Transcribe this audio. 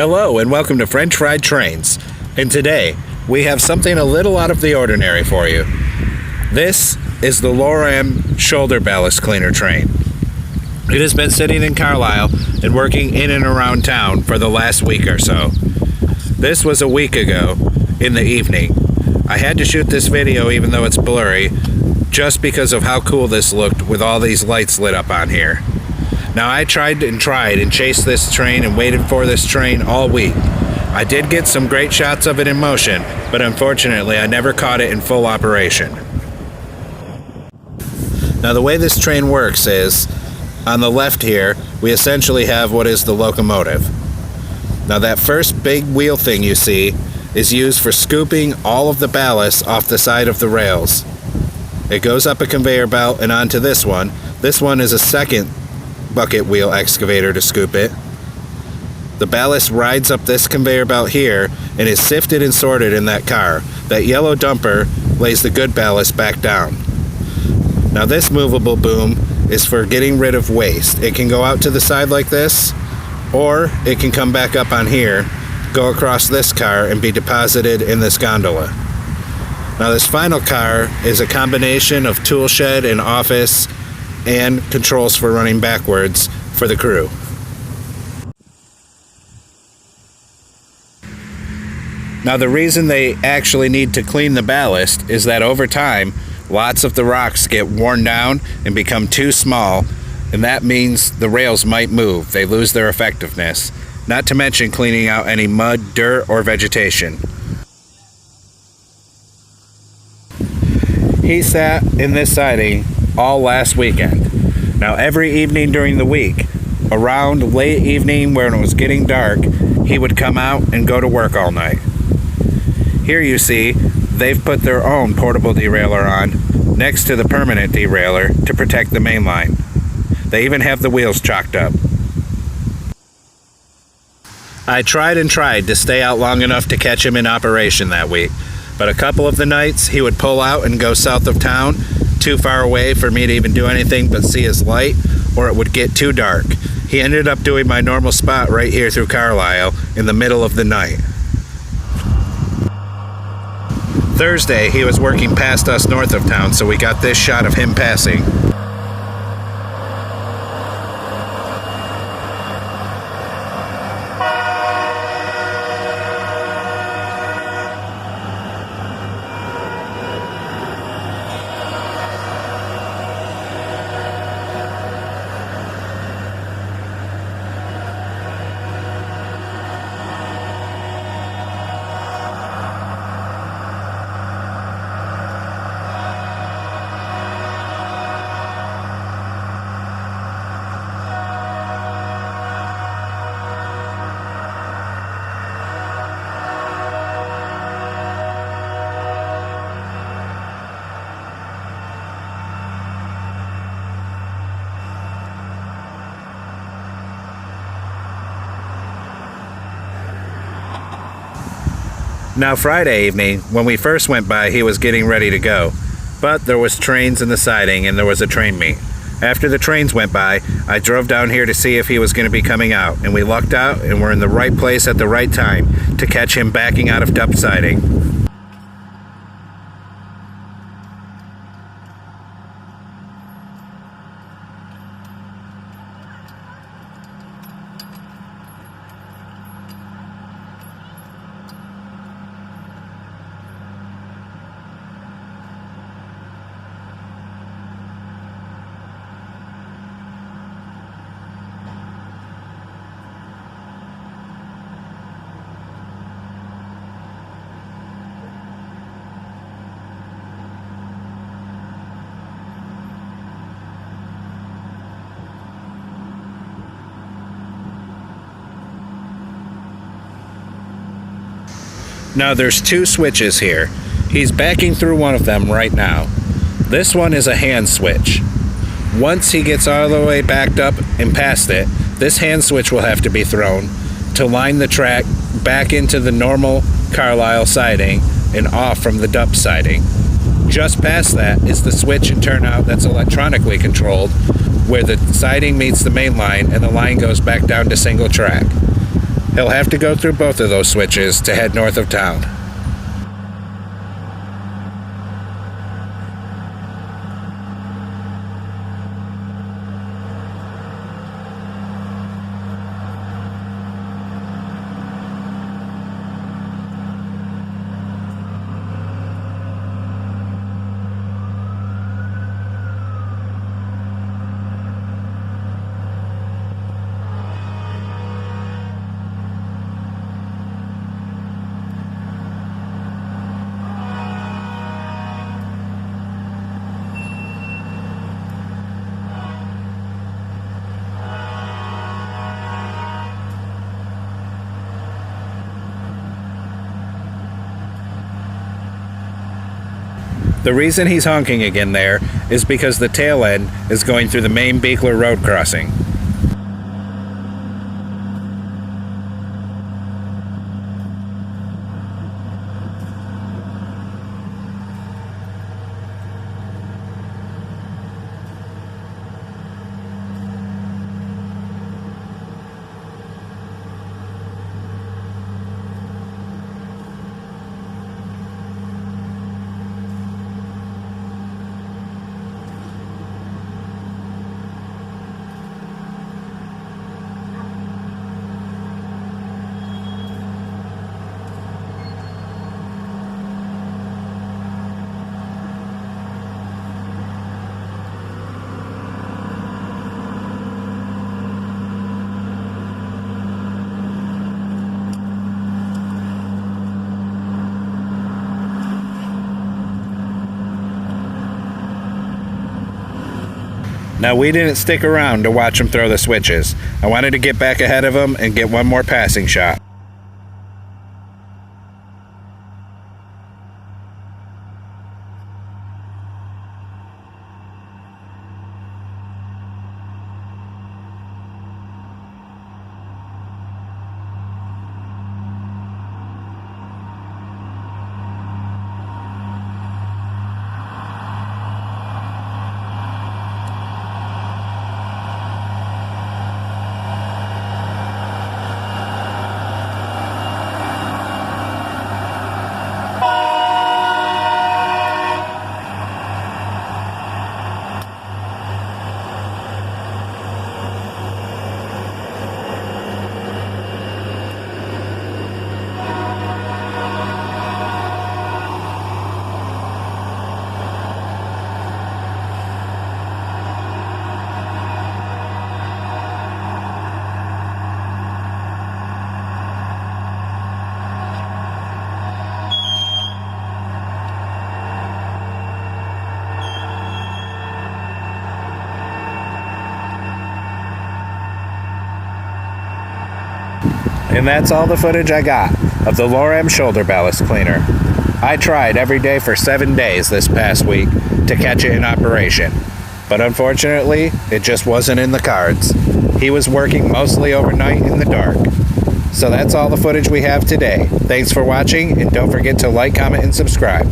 Hello and welcome to French Fried Trains. And today we have something a little out of the ordinary for you. This is the Loram shoulder ballast cleaner train. It has been sitting in Carlisle and working in and around town for the last week or so. This was a week ago in the evening. I had to shoot this video even though it's blurry, just because of how cool this looked with all these lights lit up on here. Now I tried and chased this train and waited for this train all week. I did get some great shots of it in motion, but unfortunately I never caught it in full operation. Now the way this train works is, on the left here, we essentially have what is the locomotive. Now that first big wheel thing you see is used for scooping all of the ballast off the side of the rails. It goes up a conveyor belt and onto this one. This one is a second bucket wheel excavator to scoop it. The ballast rides up this conveyor belt here and is sifted and sorted in that car. That yellow dumper lays the good ballast back down. Now this movable boom is for getting rid of waste. It can go out to the side like this, or it can come back up on here, go across this car and be deposited in this gondola. Now this final car is a combination of tool shed and office and controls for running backwards for the crew. Now the reason they actually need to clean the ballast is that over time lots of the rocks get worn down and become too small, and that means the rails might move. They lose their effectiveness, not to mention cleaning out any mud, dirt, or vegetation. He sat in this siding all last weekend. Now every evening during the week, around late evening when it was getting dark, he would come out and go to work all night. Here you see they've put their own portable derailleur on next to the permanent derailleur to protect the main line. They even have the wheels chalked up. I tried to stay out long enough to catch him in operation that week, but a couple of the nights he would pull out and go south of town, too far away for me to even do anything but see his light, or it would get too dark. He ended up doing my normal spot right here through Carlisle in the middle of the night. Thursday, he was working past us north of town, so we got this shot of him passing. Now Friday evening, when we first went by, he was getting ready to go, but there was trains in the siding and there was a train meet. After the trains went by, I drove down here to see if he was going to be coming out, and we lucked out and were in the right place at the right time to catch him backing out of dump siding. Now there's two switches here. He's backing through one of them right now. This one is a hand switch. Once he gets all the way backed up and past it, this hand switch will have to be thrown to line the track back into the normal Carlisle siding and off from the dump siding. Just past that is the switch and turnout that's electronically controlled, where the siding meets the main line and the line goes back down to single track. he'll have to go through both of those switches to head north of town. The reason he's honking again there is because the tail end is going through the main Beekler Road crossing. Now, we didn't stick around to watch him throw the switches. I wanted to get back ahead of him and get one more passing shot. And that's all the footage I got of the Loram shoulder ballast cleaner. I tried every day for 7 days this past week to catch it in operation, but unfortunately, it just wasn't in the cards. He was working mostly overnight in the dark. So that's all the footage we have today. Thanks for watching, and don't forget to like, comment, and subscribe.